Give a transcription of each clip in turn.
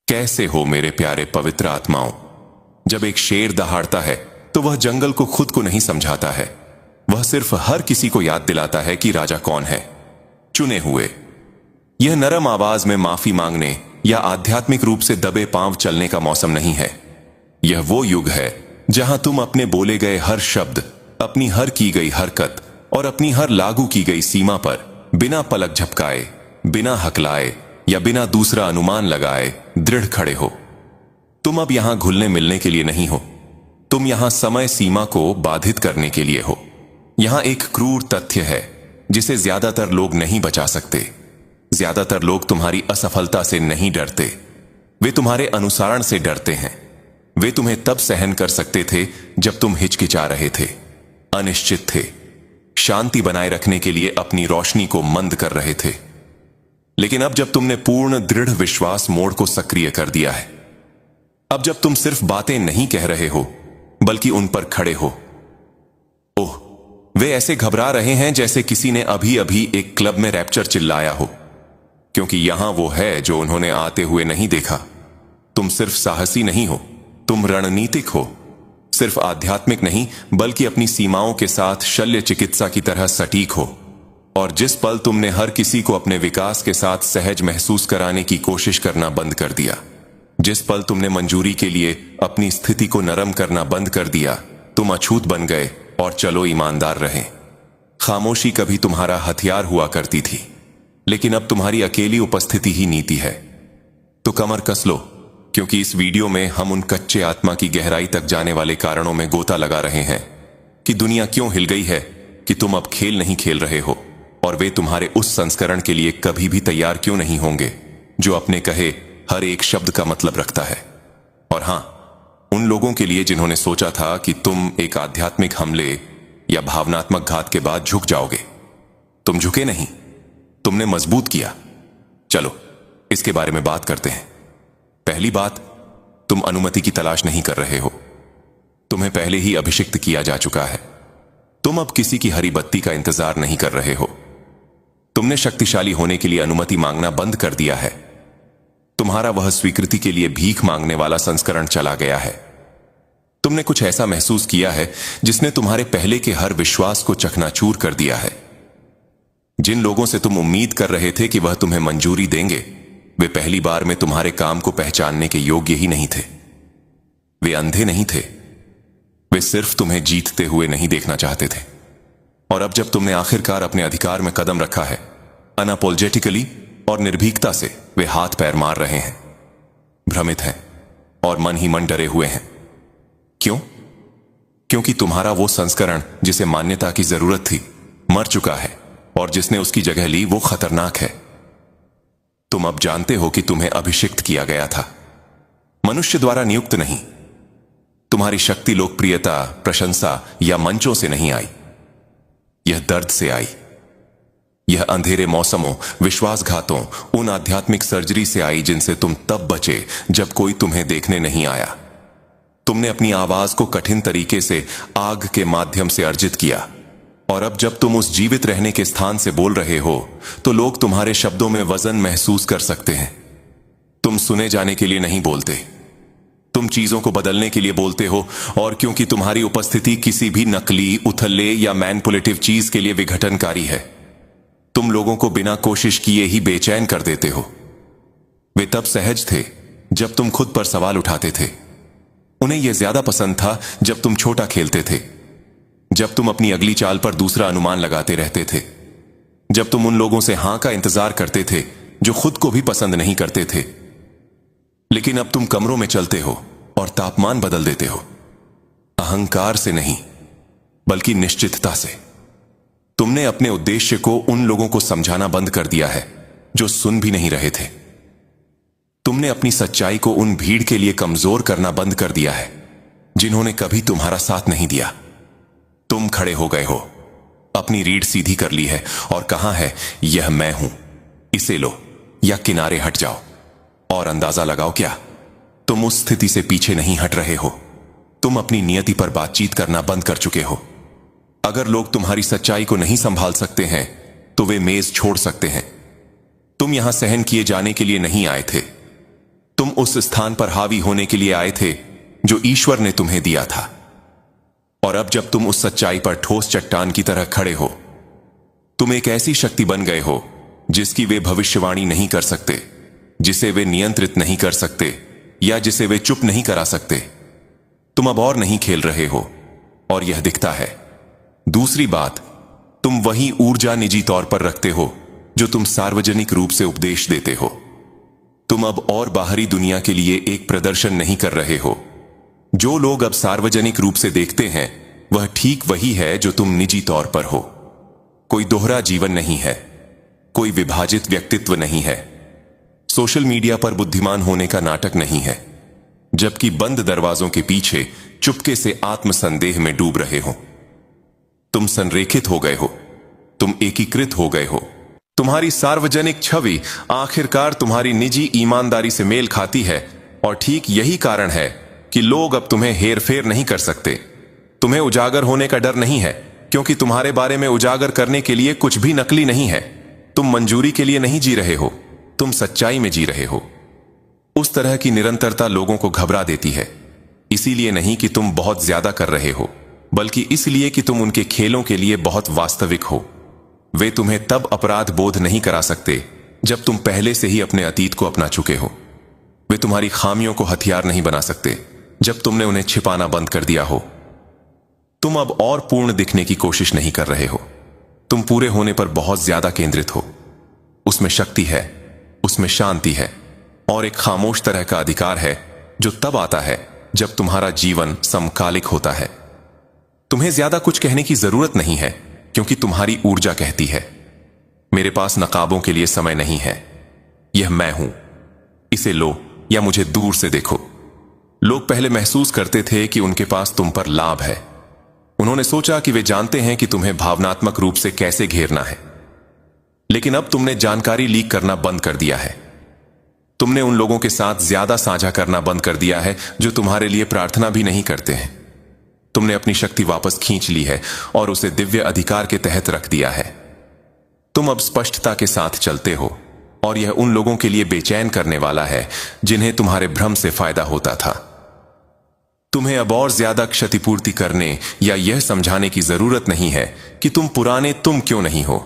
कैसे हो मेरे प्यारे पवित्र आत्माओं। जब एक शेर दहाड़ता है तो वह जंगल को खुद को नहीं समझाता है, वह सिर्फ हर किसी को याद दिलाता है कि राजा कौन है, चुने हुए। यह नरम आवाज में माफी मांगने या आध्यात्मिक रूप से दबे पांव चलने का मौसम नहीं है। यह वो युग है जहां तुम अपने बोले गए हर शब्द, अपनी हर की गई हरकत और अपनी हर लागू की गई सीमा पर बिना पलक झपकाए, बिना हकलाए या बिना दूसरा अनुमान लगाए दृढ़ खड़े हो। तुम अब यहां घुलने मिलने के लिए नहीं हो, तुम यहां समय सीमा को बाधित करने के लिए हो। यहां एक क्रूर तथ्य है जिसे ज्यादातर लोग नहीं बचा सकते। ज्यादातर लोग तुम्हारी असफलता से नहीं डरते, वे तुम्हारे अनुसरण से डरते हैं। वे तुम्हें तब सहन कर सकते थे जब तुम हिचकिचा रहे थे, अनिश्चित थे, शांति बनाए रखने के लिए अपनी रोशनी को मंद कर रहे थे। लेकिन अब जब तुमने पूर्ण दृढ़ विश्वास मोड को सक्रिय कर दिया है, अब जब तुम सिर्फ बातें नहीं कह रहे हो बल्कि उन पर खड़े हो। ओह, वे ऐसे घबरा रहे हैं जैसे किसी ने अभी अभी एक क्लब में रैप्चर चिल्लाया हो, क्योंकि यहां वो है जो उन्होंने आते हुए नहीं देखा। तुम सिर्फ साहसी नहीं हो, तुम रणनीतिक हो। सिर्फ आध्यात्मिक नहीं बल्कि अपनी सीमाओं के साथ शल्य चिकित्सा की तरह सटीक हो। और जिस पल तुमने हर किसी को अपने विकास के साथ सहज महसूस कराने की कोशिश करना बंद कर दिया, जिस पल तुमने मंजूरी के लिए अपनी स्थिति को नरम करना बंद कर दिया, तुम अछूत बन गए। और चलो ईमानदार रहें, खामोशी कभी तुम्हारा हथियार हुआ करती थी, लेकिन अब तुम्हारी अकेली उपस्थिति ही नीति है। तो कमर कस लो, क्योंकि इस वीडियो में हम उन कच्चे आत्मा की गहराई तक जाने वाले कारणों में गोता लगा रहे हैं कि दुनिया क्यों हिल गई है, कि तुम अब खेल नहीं खेल रहे हो, और वे तुम्हारे उस संस्करण के लिए कभी भी तैयार क्यों नहीं होंगे जो अपने कहे हर एक शब्द का मतलब रखता है। और हां, उन लोगों के लिए जिन्होंने सोचा था कि तुम एक आध्यात्मिक हमले या भावनात्मक घात के बाद झुक जाओगे, तुम झुके नहीं, तुमने मजबूत किया। चलो इसके बारे में बात करते हैं। पहली बात, तुम अनुमति की तलाश नहीं कर रहे हो, तुम्हें पहले ही अभिषिक्त किया जा चुका है। तुम अब किसी की हरी बत्ती का इंतजार नहीं कर रहे हो। तुमने शक्तिशाली होने के लिए अनुमति मांगना बंद कर दिया है। तुम्हारा वह स्वीकृति के लिए भीख मांगने वाला संस्करण चला गया है। तुमने कुछ ऐसा महसूस किया है जिसने तुम्हारे पहले के हर विश्वास को चकनाचूर कर दिया है। जिन लोगों से तुम उम्मीद कर रहे थे कि वह तुम्हें मंजूरी देंगे, वे पहली बार में तुम्हारे काम को पहचानने के योग्य ही नहीं थे। वे अंधे नहीं थे, वे सिर्फ तुम्हें जीतते हुए नहीं देखना चाहते थे। और अब जब तुमने आखिरकार अपने अधिकार में कदम रखा है, अनअपोलोजेटिकली और निर्भीकता से वे हाथ पैर मार रहे हैं, भ्रमित हैं और मन ही मन डरे हुए हैं। क्यों? क्योंकि तुम्हारा वो संस्करण जिसे मान्यता की जरूरत थी मर चुका है, और जिसने उसकी जगह ली वो खतरनाक है। तुम अब जानते हो कि तुम्हें अभिषिक्त किया गया था, मनुष्य द्वारा नियुक्त नहीं। तुम्हारी शक्ति लोकप्रियता, प्रशंसा या मंचों से नहीं आई, यह दर्द से आई। यह अंधेरे मौसमों, विश्वासघातों, उन आध्यात्मिक सर्जरी से आई जिनसे तुम तब बचे जब कोई तुम्हें देखने नहीं आया। तुमने अपनी आवाज को कठिन तरीके से आग के माध्यम से अर्जित किया, और अब जब तुम उस जीवित रहने के स्थान से बोल रहे हो तो लोग तुम्हारे शब्दों में वजन महसूस कर सकते हैं। तुम सुने जाने के लिए नहीं बोलते, तुम चीजों को बदलने के लिए बोलते हो। और क्योंकि तुम्हारी उपस्थिति किसी भी नकली, उथले या मैनिपुलेटिव चीज के लिए विघटनकारी है, तुम लोगों को बिना कोशिश किए ही बेचैन कर देते हो। वे तब सहज थे जब तुम खुद पर सवाल उठाते थे। उन्हें यह ज्यादा पसंद था जब तुम छोटा खेलते थे, जब तुम अपनी अगली चाल पर दूसरा अनुमान लगाते रहते थे, जब तुम उन लोगों से हां का इंतजार करते थे जो खुद को भी पसंद नहीं करते थे। लेकिन अब तुम कमरों में चलते हो और तापमान बदल देते हो, अहंकार से नहीं बल्कि निश्चितता से। तुमने अपने उद्देश्य को उन लोगों को समझाना बंद कर दिया है जो सुन भी नहीं रहे थे। तुमने अपनी सच्चाई को उन भीड़ के लिए कमजोर करना बंद कर दिया है जिन्होंने कभी तुम्हारा साथ नहीं दिया। तुम खड़े हो गए हो, अपनी रीढ़ सीधी कर ली है और कहा है, यह मैं हूं, इसे लो या किनारे हट जाओ। और अंदाजा लगाओ क्या, तुम उस स्थिति से पीछे नहीं हट रहे हो। तुम अपनी नियति पर बातचीत करना बंद कर चुके हो। अगर लोग तुम्हारी सच्चाई को नहीं संभाल सकते हैं तो वे मेज छोड़ सकते हैं। तुम यहां सहन किए जाने के लिए नहीं आए थे, तुम उस स्थान पर हावी होने के लिए आए थे जो ईश्वर ने तुम्हें दिया था। और अब जब तुम उस सच्चाई पर ठोस चट्टान की तरह खड़े हो, तुम एक ऐसी शक्ति बन गए हो जिसकी वे भविष्यवाणी नहीं कर सकते, जिसे वे नियंत्रित नहीं कर सकते या जिसे वे चुप नहीं करा सकते। तुम अब और नहीं खेल रहे हो और यह दिखता है। दूसरी बात, तुम वही ऊर्जा निजी तौर पर रखते हो जो तुम सार्वजनिक रूप से उपदेश देते हो। तुम अब और बाहरी दुनिया के लिए एक प्रदर्शन नहीं कर रहे हो। जो लोग अब सार्वजनिक रूप से देखते हैं वह ठीक वही है जो तुम निजी तौर पर हो। कोई दोहरा जीवन नहीं है, कोई विभाजित व्यक्तित्व नहीं है, सोशल मीडिया पर बुद्धिमान होने का नाटक नहीं है, जबकि बंद दरवाजों के पीछे चुपके से आत्मसंदेह में डूब रहे हो। तुम संरेखित हो गए हो, तुम एकीकृत हो गए हो। तुम्हारी सार्वजनिक छवि आखिरकार तुम्हारी निजी ईमानदारी से मेल खाती है और ठीक यही कारण है कि लोग अब तुम्हें हेरफेर नहीं कर सकते। तुम्हें उजागर होने का डर नहीं है, क्योंकि तुम्हारे बारे में उजागर करने के लिए कुछ भी नकली नहीं है। तुम मंजूरी के लिए नहीं जी रहे हो, तुम सच्चाई में जी रहे हो। उस तरह की निरंतरता लोगों को घबरा देती है, इसीलिए नहीं कि तुम बहुत ज्यादा कर रहे हो, बल्कि इसलिए कि तुम उनके खेलों के लिए बहुत वास्तविक हो। वे तुम्हें तब अपराध बोध नहीं करा सकते जब तुम पहले से ही अपने अतीत को अपना चुके हो। वे तुम्हारी खामियों को हथियार नहीं बना सकते जब तुमने उन्हें छिपाना बंद कर दिया हो। तुम अब और पूर्ण दिखने की कोशिश नहीं कर रहे हो, तुम पूरे होने पर बहुत ज्यादा केंद्रित हो। उसमें शक्ति है, उसमें शांति है और एक खामोश तरह का अधिकार है जो तब आता है जब तुम्हारा जीवन समकालिक होता है। तुम्हें ज्यादा कुछ कहने की जरूरत नहीं है, क्योंकि तुम्हारी ऊर्जा कहती है, मेरे पास नकाबों के लिए समय नहीं है, यह मैं हूं, इसे लो या मुझे दूर से देखो। लोग पहले महसूस करते थे कि उनके पास तुम पर लाभ है। उन्होंने सोचा कि वे जानते हैं कि तुम्हें भावनात्मक रूप से कैसे घेरना है। लेकिन अब तुमने जानकारी लीक करना बंद कर दिया है। तुमने उन लोगों के साथ ज्यादा साझा करना बंद कर दिया है जो तुम्हारे लिए प्रार्थना भी नहीं करते हैं। तुमने अपनी शक्ति वापस खींच ली है और उसे दिव्य अधिकार के तहत रख दिया है। तुम अब स्पष्टता के साथ चलते हो और यह उन लोगों के लिए बेचैन करने वाला है जिन्हें तुम्हारे भ्रम से फायदा होता था। तुम्हें अब और ज्यादा क्षतिपूर्ति करने या यह समझाने की जरूरत नहीं है कि तुम पुराने तुम क्यों नहीं हो।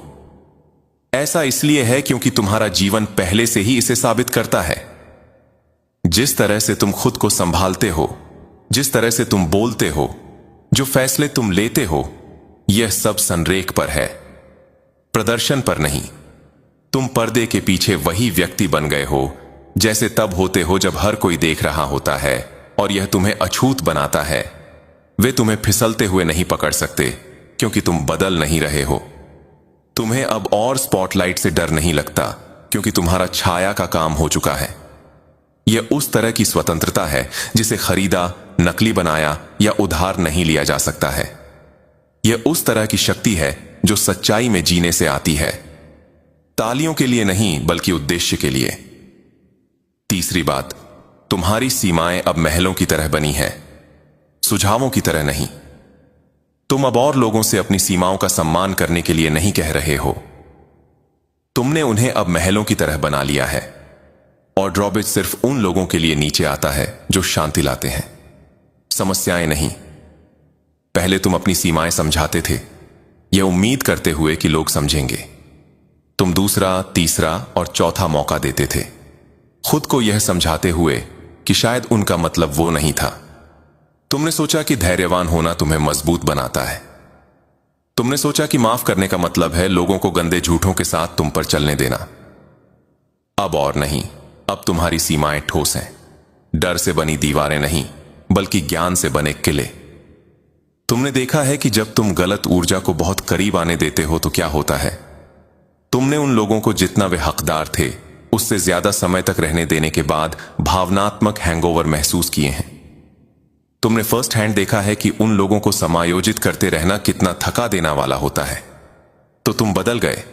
ऐसा इसलिए है क्योंकि तुम्हारा जीवन पहले से ही इसे साबित करता है। जिस तरह से तुम खुद को संभालते हो, जिस तरह से तुम बोलते हो, जो फैसले तुम लेते हो, यह सब संरेख पर है, प्रदर्शन पर नहीं। तुम पर्दे के पीछे वही व्यक्ति बन गए हो जैसे तब होते हो जब हर कोई देख रहा होता है और यह तुम्हें अछूत बनाता है। वे तुम्हें फिसलते हुए नहीं पकड़ सकते क्योंकि तुम बदल नहीं रहे हो। तुम्हें अब और स्पॉटलाइट से डर नहीं लगता क्योंकि तुम्हारा छाया का काम हो चुका है। यह उस तरह की स्वतंत्रता है जिसे खरीदा, नकली बनाया या उधार नहीं लिया जा सकता है। यह उस तरह की शक्ति है जो सच्चाई में जीने से आती है, तालियों के लिए नहीं बल्कि उद्देश्य के लिए। तीसरी बात, तुम्हारी सीमाएं अब महलों की तरह बनी हैं, सुझावों की तरह नहीं। तुम अब और लोगों से अपनी सीमाओं का सम्मान करने के लिए नहीं कह रहे हो। तुमने उन्हें अब महलों की तरह बना लिया है और ड्रॉबेज सिर्फ उन लोगों के लिए नीचे आता है जो शांति लाते हैं, समस्याएं नहीं। पहले तुम अपनी सीमाएं समझाते थे, यह उम्मीद करते हुए कि लोग समझेंगे। तुम दूसरा, तीसरा और चौथा मौका देते थे, खुद को यह समझाते हुए कि शायद उनका मतलब वो नहीं था। तुमने सोचा कि धैर्यवान होना तुम्हें मजबूत बनाता है। तुमने सोचा कि माफ करने का मतलब है लोगों को गंदे झूठों के साथ तुम पर चलने देना। अब और नहीं, अब तुम्हारी सीमाएं ठोस हैं, डर से बनी दीवारें नहीं बल्कि ज्ञान से बने किले। तुमने देखा है कि जब तुम गलत ऊर्जा को बहुत करीब आने देते हो तो क्या होता है। तुमने उन लोगों को जितना वे हकदार थे उससे ज्यादा समय तक रहने देने के बाद भावनात्मक हैंगओवर महसूस किए हैं। तुमने फर्स्ट हैंड देखा है कि उन लोगों को समायोजित करते रहना कितना थका देना वाला होता है। तो तुम बदल गए।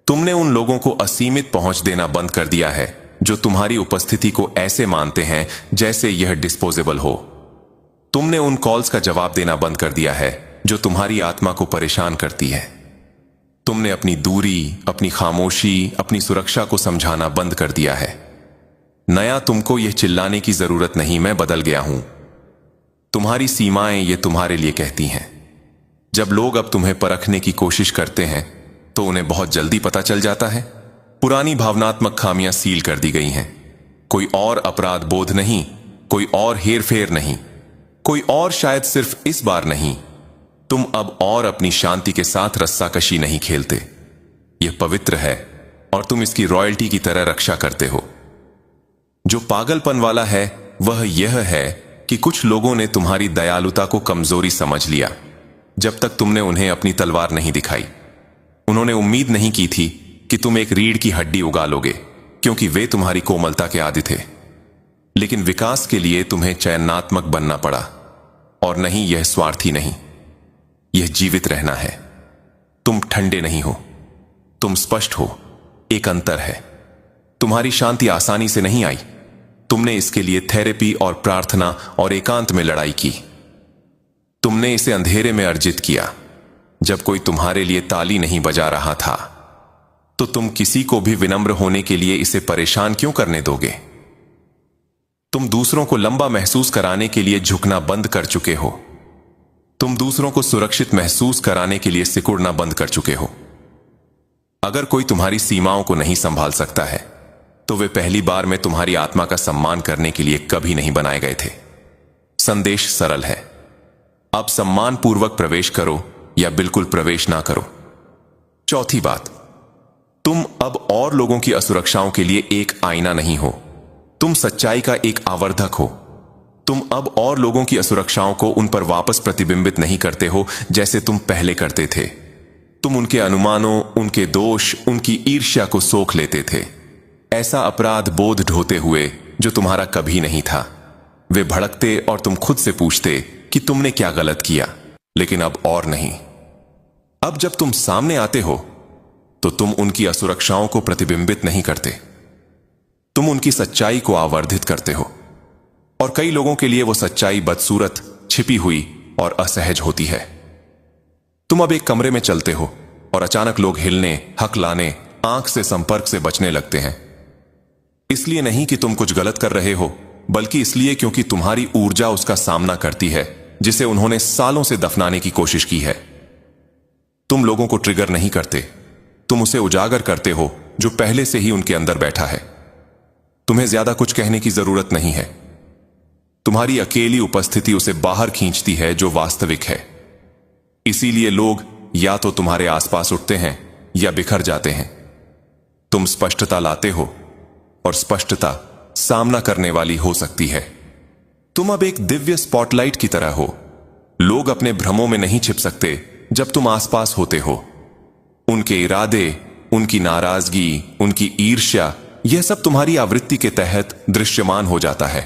तुमने उन लोगों को असीमित पहुंच देना बंद कर दिया है जो तुम्हारी उपस्थिति को ऐसे मानते हैं जैसे यह डिस्पोजेबल हो। तुमने उन कॉल्स का जवाब देना बंद कर दिया है जो तुम्हारी आत्मा को परेशान करती है। तुमने अपनी दूरी, अपनी खामोशी, अपनी सुरक्षा को समझाना बंद कर दिया है। नया तुमको यह चिल्लाने की जरूरत नहीं, मैं बदल गया हूं। तुम्हारी सीमाएं ये तुम्हारे लिए कहती हैं। जब लोग अब तुम्हें परखने की कोशिश करते हैं तो उन्हें बहुत जल्दी पता चल जाता है। पुरानी भावनात्मक खामियां सील कर दी गई हैं। कोई और अपराध बोध नहीं, कोई और हेर फेर नहीं, कोई और शायद सिर्फ इस बार नहीं। तुम अब और अपनी शांति के साथ रस्साकशी नहीं खेलते। यह पवित्र है और तुम इसकी रॉयल्टी की तरह रक्षा करते हो। जो पागलपन वाला है वह यह है कि कुछ लोगों ने तुम्हारी दयालुता को कमजोरी समझ लिया जब तक तुमने उन्हें अपनी तलवार नहीं दिखाई। उन्होंने उम्मीद नहीं की थी कि तुम एक रीढ़ की हड्डी उगा लोगे, क्योंकि वे तुम्हारी कोमलता के आदी थे। लेकिन विकास के लिए तुम्हें चयनात्मक बनना पड़ा, और नहीं, यह स्वार्थी नहीं, यह जीवित रहना है। तुम ठंडे नहीं हो, तुम स्पष्ट हो। एक अंतर है। तुम्हारी शांति आसानी से नहीं आई। तुमने इसके लिए थेरेपी और प्रार्थना और एकांत में लड़ाई की। तुमने इसे अंधेरे में अर्जित किया, जब कोई तुम्हारे लिए ताली नहीं बजा रहा था। तो तुम किसी को भी विनम्र होने के लिए इसे परेशान क्यों करने दोगे? तुम दूसरों को लंबा महसूस कराने के लिए झुकना बंद कर चुके हो। तुम दूसरों को सुरक्षित महसूस कराने के लिए सिकुड़ना बंद कर चुके हो। अगर कोई तुम्हारी सीमाओं को नहीं संभाल सकता है तो वे पहली बार में तुम्हारी आत्मा का सम्मान करने के लिए कभी नहीं बनाए गए थे। संदेश सरल है। अब सम्मानपूर्वक प्रवेश करो या बिल्कुल प्रवेश ना करो। चौथी बात, तुम अब और लोगों की असुरक्षाओं के लिए एक आईना नहीं हो, तुम सच्चाई का एक आवर्धक हो। तुम अब और लोगों की असुरक्षाओं को उन पर वापस प्रतिबिंबित नहीं करते हो जैसे तुम पहले करते थे। तुम उनके अनुमानों, उनके दोष, उनकी ईर्ष्या को सोख लेते थे, ऐसा अपराध बोध ढोते हुए जो तुम्हारा कभी नहीं था। वे भड़कते और तुम खुद से पूछते कि तुमने क्या गलत किया, लेकिन अब और नहीं। अब जब तुम सामने आते हो तो तुम उनकी असुरक्षाओं को प्रतिबिंबित नहीं करते, तुम उनकी सच्चाई को आवर्धित करते हो। और कई लोगों के लिए वो सच्चाई बदसूरत, छिपी हुई और असहज होती है। तुम अब एक कमरे में चलते हो और अचानक लोग हिलने, हकलाने, आंख से संपर्क से बचने लगते हैं। इसलिए नहीं कि तुम कुछ गलत कर रहे हो, बल्कि इसलिए क्योंकि तुम्हारी ऊर्जा उसका सामना करती है जिसे उन्होंने सालों से दफनाने की कोशिश की है। तुम लोगों को ट्रिगर नहीं करते, तुम उसे उजागर करते हो जो पहले से ही उनके अंदर बैठा है। तुम्हें ज्यादा कुछ कहने की जरूरत नहीं है। तुम्हारी अकेली उपस्थिति उसे बाहर खींचती है जो वास्तविक है। इसीलिए लोग या तो तुम्हारे आसपास उठते हैं या बिखर जाते हैं। तुम स्पष्टता लाते हो और स्पष्टता सामना करने वाली हो सकती है। तुम अब एक दिव्य स्पॉटलाइट की तरह हो। लोग अपने भ्रमों में नहीं छिप सकते जब तुम आसपास होते हो। उनके इरादे, उनकी नाराजगी, उनकी ईर्ष्या, यह सब तुम्हारी आवृत्ति के तहत दृश्यमान हो जाता है।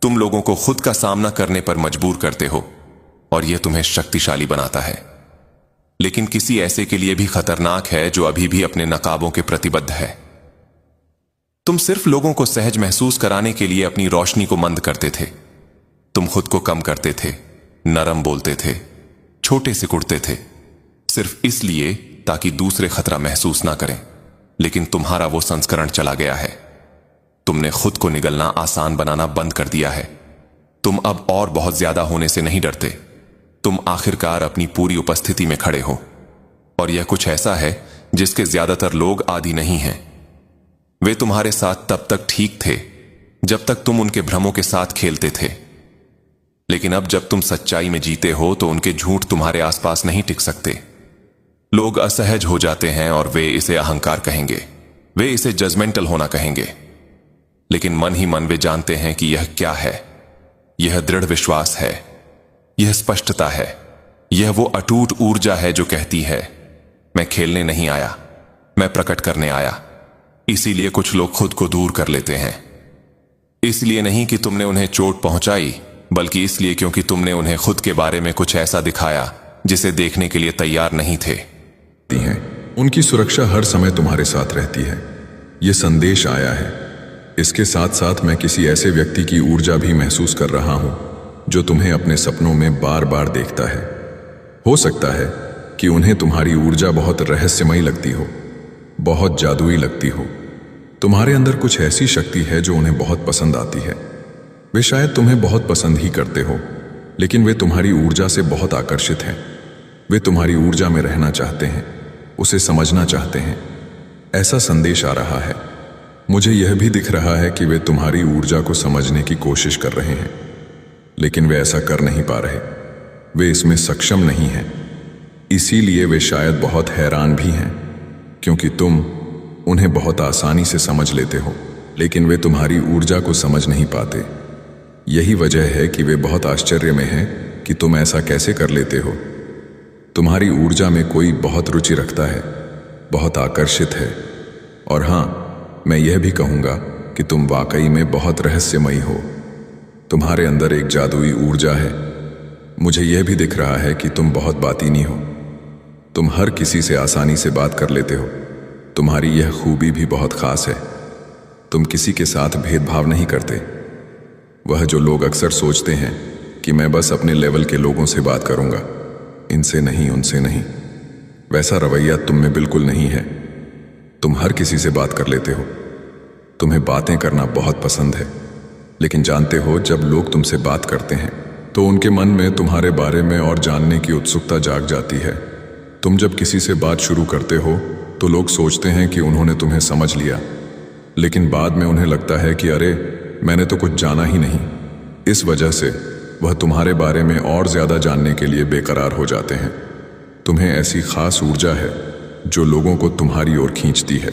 तुम लोगों को खुद का सामना करने पर मजबूर करते हो और यह तुम्हें शक्तिशाली बनाता है। लेकिन किसी ऐसे के लिए भी खतरनाक है जो अभी भी अपने नकाबों के प्रतिबद्ध है। तुम सिर्फ लोगों को सहज महसूस कराने के लिए अपनी रोशनी को मंद करते थे। तुम खुद को कम करते थे, नरम बोलते थे, छोटे सिकुड़ते थे, सिर्फ इसलिए ताकि दूसरे खतरा महसूस ना करें। लेकिन तुम्हारा वो संस्करण चला गया है। तुमने खुद को निगलना आसान बनाना बंद कर दिया है। तुम अब और बहुत ज्यादा होने से नहीं डरते। तुम आखिरकार अपनी पूरी उपस्थिति में खड़े हो। और यह कुछ ऐसा है जिसके ज्यादातर लोग आदी नहीं हैं। वे तुम्हारे साथ तब तक ठीक थे जब तक तुम उनके भ्रमों के साथ खेलते थे। लेकिन अब जब तुम सच्चाई में जीते हो तो उनके झूठ तुम्हारे आसपास नहीं टिक सकते। लोग असहज हो जाते हैं और वे इसे अहंकार कहेंगे, वे इसे जजमेंटल होना कहेंगे। लेकिन मन ही मन वे जानते हैं कि यह क्या है। यह दृढ़ विश्वास है, यह स्पष्टता है, यह वो अटूट ऊर्जा है जो कहती है, मैं खेलने नहीं आया, मैं प्रकट करने आया। इसीलिए कुछ लोग खुद को दूर कर लेते हैं। इसलिए नहीं कि तुमने उन्हें चोट पहुंचाई, बल्कि इसलिए क्योंकि तुमने उन्हें खुद के बारे में कुछ ऐसा दिखाया जिसे देखने के लिए तैयार नहीं थे। उनकी सुरक्षा हर समय तुम्हारे साथ रहती है। यह संदेश आया है। इसके साथ साथ मैं किसी ऐसे व्यक्ति की ऊर्जा भी महसूस कर रहा हूं जो तुम्हें अपने सपनों में बार बार देखता है। हो सकता है कि उन्हें तुम्हारी ऊर्जा बहुत रहस्यमयी लगती हो, बहुत जादुई लगती हो। तुम्हारे अंदर कुछ ऐसी शक्ति है जो उन्हें बहुत पसंद आती है। वे शायद तुम्हें बहुत पसंद ही करते हो, लेकिन वे तुम्हारी ऊर्जा से बहुत आकर्षित हैं। वे तुम्हारी ऊर्जा में रहना चाहते हैं, उसे समझना चाहते हैं। ऐसा संदेश आ रहा है। मुझे यह भी दिख रहा है कि वे तुम्हारी ऊर्जा को समझने की कोशिश कर रहे हैं, लेकिन वे ऐसा कर नहीं पा रहे। वे इसमें सक्षम नहीं हैं। इसीलिए वे शायद बहुत हैरान भी हैं, क्योंकि तुम उन्हें बहुत आसानी से समझ लेते हो, लेकिन वे तुम्हारी ऊर्जा को समझ नहीं पाते। यही वजह है कि वे बहुत आश्चर्य में हैं कि तुम ऐसा कैसे कर लेते हो। तुम्हारी ऊर्जा में कोई बहुत रुचि रखता है, बहुत आकर्षित है। और हाँ, मैं यह भी कहूँगा कि तुम वाकई में बहुत रहस्यमयी हो। तुम्हारे अंदर एक जादुई ऊर्जा है। मुझे यह भी दिख रहा है कि तुम बहुत बातीनी हो। तुम हर किसी से आसानी से बात कर लेते हो। तुम्हारी यह खूबी भी बहुत खास है। तुम किसी के साथ भेदभाव नहीं करते। वह जो लोग अक्सर सोचते हैं कि मैं बस अपने लेवल के लोगों से बात करूंगा, इनसे नहीं, उनसे नहीं, वैसा रवैया तुम में बिल्कुल नहीं है। तुम हर किसी से बात कर लेते हो। तुम्हें बातें करना बहुत पसंद है, लेकिन जानते हो, जब लोग तुमसे बात करते हैं तो उनके मन में तुम्हारे बारे में और जानने की उत्सुकता जाग जाती है। तुम जब किसी से बात शुरू करते हो तो लोग सोचते हैं कि उन्होंने तुम्हें समझ लिया, लेकिन बाद में उन्हें लगता है कि अरे, मैंने तो कुछ जाना ही नहीं। इस वजह से वह तुम्हारे बारे में और ज्यादा जानने के लिए बेकरार हो जाते हैं। तुम्हें ऐसी खास ऊर्जा है जो लोगों को तुम्हारी ओर खींचती है।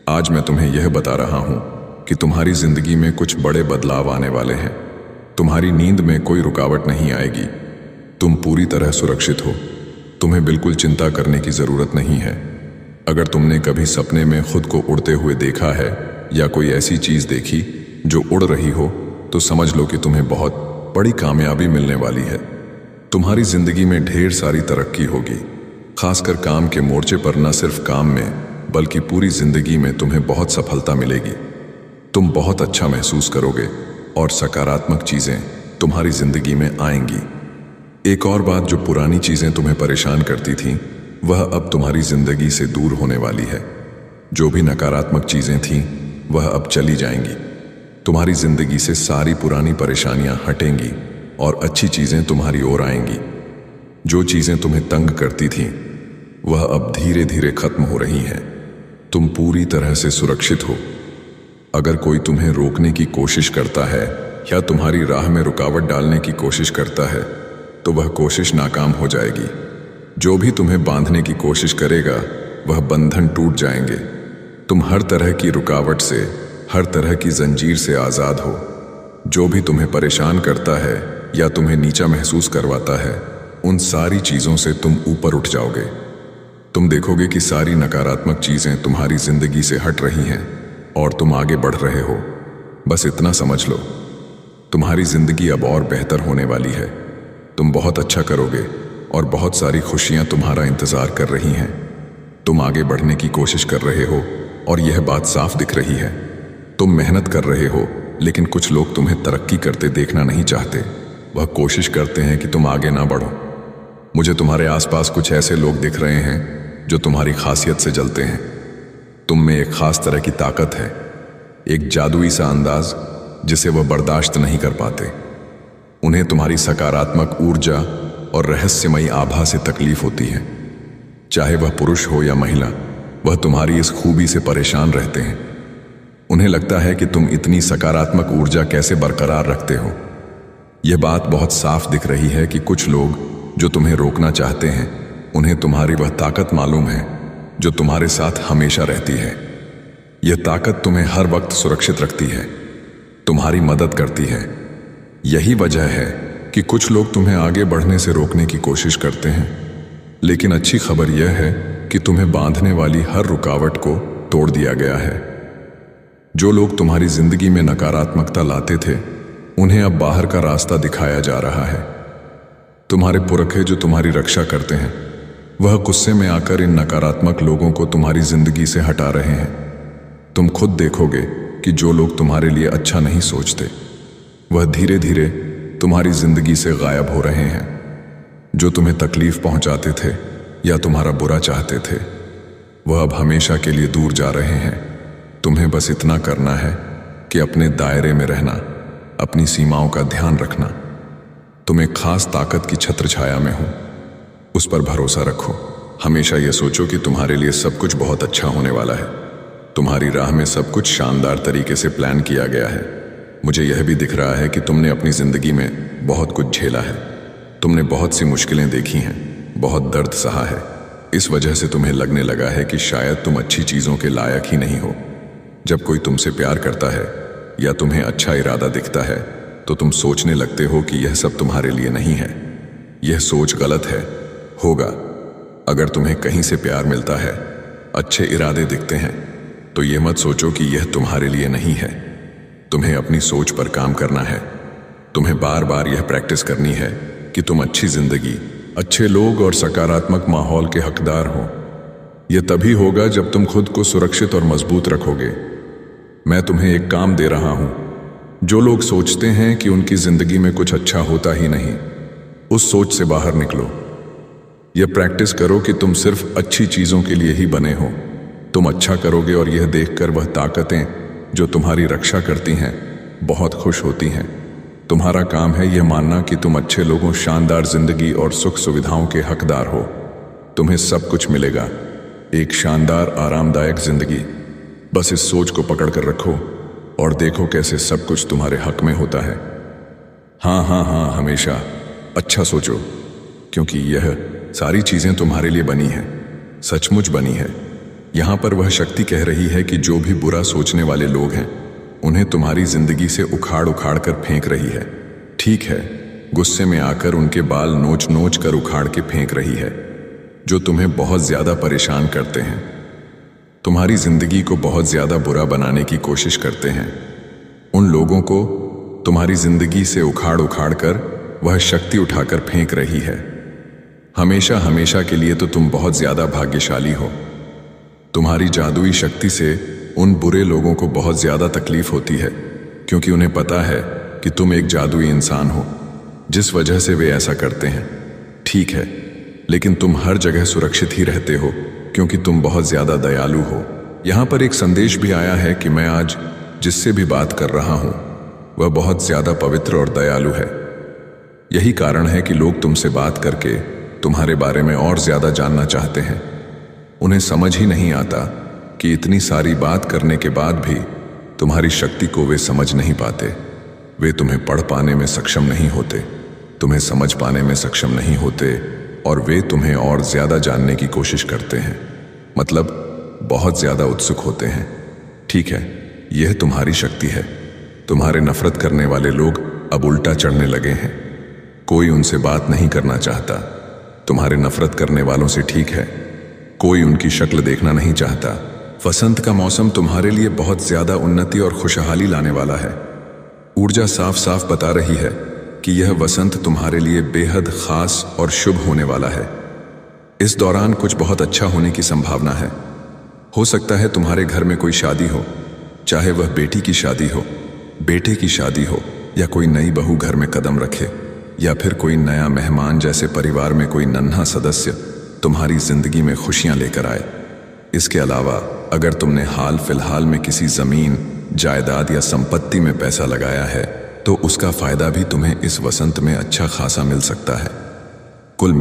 आज मैं तुम्हें यह बता रहा हूं कि तुम्हारी जिंदगी में कुछ बड़े बदलाव आने वाले हैं। तुम्हारी नींद में कोई रुकावट नहीं आएगी। तुम पूरी तरह सुरक्षित हो। तुम्हें बिल्कुल चिंता करने की जरूरत नहीं है। अगर तुमने कभी सपने में खुद को उड़ते हुए देखा है या कोई ऐसी चीज देखी जो उड़ रही हो, तो समझ लो कि तुम्हें बहुत बड़ी कामयाबी मिलने वाली है। तुम्हारी जिंदगी में ढेर सारी तरक्की होगी, खासकर काम के मोर्चे पर। न सिर्फ काम में, बल्कि पूरी जिंदगी में तुम्हें बहुत सफलता मिलेगी। तुम बहुत अच्छा महसूस करोगे और सकारात्मक चीजें तुम्हारी जिंदगी में आएंगी। एक और बात, जो पुरानी चीजें तुम्हें परेशान करती थीं, वह अब तुम्हारी जिंदगी से दूर होने वाली है। जो भी नकारात्मक चीजें थीं, वह अब चली जाएंगी। तुम्हारी जिंदगी से सारी पुरानी परेशानियां हटेंगी और अच्छी चीजें तुम्हारी ओर आएंगी। जो चीजें तुम्हें तंग करती थीं, वह अब धीरे धीरे खत्म हो रही हैं। तुम पूरी तरह से सुरक्षित हो। अगर कोई तुम्हें रोकने की कोशिश करता है या तुम्हारी राह में रुकावट डालने की कोशिश करता है, तो वह कोशिश नाकाम हो जाएगी। जो भी तुम्हें बांधने की कोशिश करेगा, वह बंधन टूट जाएंगे। तुम हर तरह की रुकावट से, हर तरह की जंजीर से आजाद हो। जो भी तुम्हें परेशान करता है या तुम्हें नीचा महसूस करवाता है, उन सारी चीजों से तुम ऊपर उठ जाओगे। तुम देखोगे कि सारी नकारात्मक चीजें तुम्हारी जिंदगी से हट रही हैं और तुम आगे बढ़ रहे हो। बस इतना समझ लो, तुम्हारी जिंदगी अब और बेहतर होने वाली है। तुम बहुत अच्छा करोगे और बहुत सारी खुशियां तुम्हारा इंतजार कर रही हैं। तुम आगे बढ़ने की कोशिश कर रहे हो और यह बात साफ दिख रही है। तुम मेहनत कर रहे हो, लेकिन कुछ लोग तुम्हें तरक्की करते देखना नहीं चाहते। वह कोशिश करते हैं कि तुम आगे ना बढ़ो। मुझे तुम्हारे आसपास कुछ ऐसे लोग दिख रहे हैं जो तुम्हारी खासियत से जलते हैं। तुम में एक खास तरह की ताकत है, एक जादुई सा अंदाज जिसे वह बर्दाश्त नहीं कर पाते। उन्हें तुम्हारी सकारात्मक ऊर्जा और रहस्यमयी आभा से तकलीफ होती है। चाहे वह पुरुष हो या महिला, वह तुम्हारी इस खूबी से परेशान रहते हैं। उन्हें लगता है कि तुम इतनी सकारात्मक ऊर्जा कैसे बरकरार रखते हो। यह बात बहुत साफ दिख रही है कि कुछ लोग जो तुम्हें रोकना चाहते हैं, उन्हें तुम्हारी वह ताकत मालूम है जो तुम्हारे साथ हमेशा रहती है। यह ताकत तुम्हें हर वक्त सुरक्षित रखती है, तुम्हारी मदद करती है। यही वजह है कि कुछ लोग तुम्हें आगे बढ़ने से रोकने की कोशिश करते हैं, लेकिन अच्छी खबर यह है कि तुम्हें बांधने वाली हर रुकावट को तोड़ दिया गया है। जो लोग तुम्हारी जिंदगी में नकारात्मकता लाते थे, उन्हें अब बाहर का रास्ता दिखाया जा रहा है। तुम्हारे पुरखे जो तुम्हारी रक्षा करते हैं, वह गुस्से में आकर इन नकारात्मक लोगों को तुम्हारी जिंदगी से हटा रहे हैं। तुम खुद देखोगे कि जो लोग तुम्हारे लिए अच्छा नहीं सोचते, वह धीरे धीरे तुम्हारी जिंदगी से गायब हो रहे हैं। जो तुम्हें तकलीफ पहुंचाते थे या तुम्हारा बुरा चाहते थे, वह अब हमेशा के लिए दूर जा रहे हैं। तुम्हें बस इतना करना है कि अपने दायरे में रहना, अपनी सीमाओं का ध्यान रखना। तुम एक खास ताकत की छत्र छाया में हो, उस पर भरोसा रखो। हमेशा यह सोचो कि तुम्हारे लिए सब कुछ बहुत अच्छा होने वाला है। तुम्हारी राह में सब कुछ शानदार तरीके से प्लान किया गया है। मुझे यह भी दिख रहा है कि तुमने अपनी जिंदगी में बहुत कुछ झेला है। तुमने बहुत सी मुश्किलें देखी हैं, बहुत दर्द सहा है। इस वजह से तुम्हें लगने लगा है कि शायद तुम अच्छी चीजों के लायक ही नहीं हो। जब कोई तुमसे प्यार करता है या तुम्हें अच्छा इरादा दिखता है तो तुम सोचने लगते हो कि यह सब तुम्हारे लिए नहीं है। यह सोच गलत है। होगा। अगर तुम्हें कहीं से प्यार मिलता है, अच्छे इरादे दिखते हैं, तो यह मत सोचो कि यह तुम्हारे लिए नहीं है। तुम्हें अपनी सोच पर काम करना है। तुम्हें बार बार यह प्रैक्टिस करनी है कि तुम अच्छी जिंदगी, अच्छे लोग और सकारात्मक माहौल के हकदार हो। यह तभी होगा जब तुम खुद को सुरक्षित और मजबूत रखोगे। मैं तुम्हें एक काम दे रहा हूं। जो लोग सोचते हैं कि उनकी जिंदगी में कुछ अच्छा होता ही नहीं, उस सोच से बाहर निकलो। यह प्रैक्टिस करो कि तुम सिर्फ अच्छी चीजों के लिए ही बने हो। तुम अच्छा करोगे और यह देखकर वह ताकतें जो तुम्हारी रक्षा करती हैं बहुत खुश होती हैं। तुम्हारा काम है यह मानना कि तुम अच्छे लोगों, शानदार जिंदगी और सुख सुविधाओं के हकदार हो। तुम्हें सब कुछ मिलेगा, एक शानदार आरामदायक जिंदगी। बस इस सोच को पकड़ कर रखो और देखो कैसे सब कुछ तुम्हारे हक में होता है। हाँ हाँ हाँ, हमेशा अच्छा सोचो, क्योंकि यह सारी चीजें तुम्हारे लिए बनी हैं, सचमुच बनी है। यहां पर वह शक्ति कह रही है कि जो भी बुरा सोचने वाले लोग हैं उन्हें तुम्हारी जिंदगी से उखाड़ उखाड़ कर फेंक रही है। ठीक है, गुस्से में आकर उनके बाल नोच नोच कर उखाड़ के फेंक रही है। जो तुम्हें बहुत ज्यादा परेशान करते हैं, तुम्हारी जिंदगी को बहुत ज्यादा बुरा बनाने की कोशिश करते हैं, उन लोगों को तुम्हारी जिंदगी से उखाड़ उखाड़ कर वह शक्ति उठाकर फेंक रही है। हमेशा हमेशा के लिए तो तुम बहुत ज्यादा भाग्यशाली हो। तुम्हारी जादुई शक्ति से उन बुरे लोगों को बहुत ज्यादा तकलीफ होती है, क्योंकि उन्हें पता है कि तुम एक जादुई इंसान हो, जिस वजह से वे ऐसा करते हैं। ठीक है, लेकिन तुम हर जगह सुरक्षित ही रहते हो, क्योंकि तुम बहुत ज्यादा दयालु हो। यहां पर एक संदेश भी आया है कि मैं आज जिससे भी बात कर रहा हूं वह बहुत ज्यादा पवित्र और दयालु है। यही कारण है कि लोग तुमसे बात करके तुम्हारे बारे में और ज्यादा जानना चाहते हैं। उन्हें समझ ही नहीं आता कि इतनी सारी बात करने के बाद भी तुम्हारी शक्ति को वे समझ नहीं पाते। वे तुम्हें पढ़ पाने में सक्षम नहीं होते, तुम्हें समझ पाने में सक्षम नहीं होते, और वे तुम्हें और ज्यादा जानने की कोशिश करते हैं, मतलब बहुत ज्यादा उत्सुक होते हैं। ठीक है, यह तुम्हारी शक्ति है। तुम्हारे नफरत करने वाले लोग अब उल्टा चढ़ने लगे हैं। कोई उनसे बात नहीं करना चाहता। तुम्हारे नफरत करने वालों से ठीक है, कोई उनकी शक्ल देखना नहीं चाहता। वसंत का मौसम तुम्हारे लिए बहुत ज्यादा उन्नति और खुशहाली लाने वाला है। ऊर्जा साफ साफ बता रही है कि यह वसंत तुम्हारे लिए बेहद खास और शुभ होने वाला है। इस दौरान कुछ बहुत अच्छा होने की संभावना है। हो सकता है तुम्हारे घर में कोई शादी हो, चाहे वह बेटी की शादी हो, बेटे की शादी हो, या कोई नई बहू घर में कदम रखे, या फिर कोई नया मेहमान जैसे परिवार में कोई नन्हा सदस्य तुम्हारी जिंदगी में खुशियां लेकर आए। इसके अलावा अगर तुमने हाल फिलहाल में किसी जमीन, जायदाद या संपत्ति में पैसा लगाया है तो उसका फायदा भी तुम्हें इस वसंत में अच्छा खासा मिल सकता है। कुल